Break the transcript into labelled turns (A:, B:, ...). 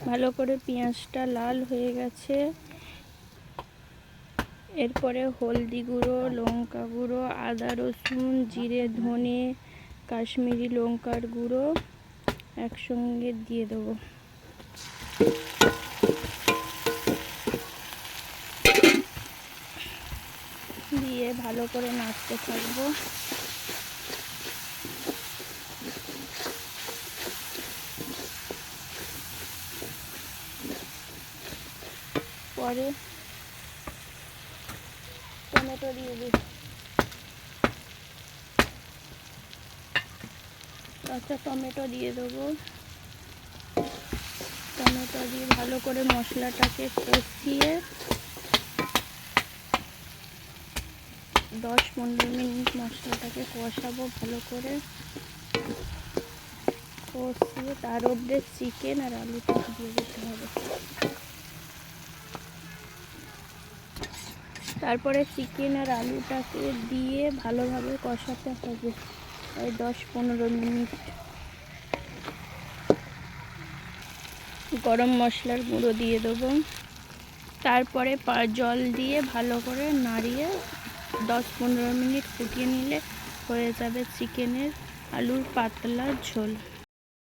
A: ভালো করে পেঁয়াজটা লাল হয়ে গেছে। এরপরে হলদি গুঁড়ো, লঙ্কা গুঁড়ো, আদা রসুন, জিরে ধনে, কাশ্মীরি লঙ্কার গুঁড়ো একসঙ্গে দিয়ে দেবো। দিয়ে ভালো করে নাড়তে থাকবো। পরে টমেটো দিয়ে দিই। কাঁচা টমেটো দিয়ে দেবো। টমেটো দিয়ে ভালো করে মশলাটাকে কষিয়ে 10-15 মিনিট মশলাটাকে কষাবো ভালো করে। কষিয়ে তার মধ্যে চিকেন আর আলুটা দিয়ে দিতে হবে। তারপরে চিকেন আর আলুটাকে দিয়ে ভালোভাবে কষাতে হবে ওই 10-15 মিনিট। গরম মশলার গুঁড়ো দিয়ে দেবো। তারপরে জল দিয়ে ভালো করে নাড়িয়ে 10-15 মিনিট ফুটিয়ে নিলে হয়ে যাবে চিকেনের আলুর পাতলা ঝোল।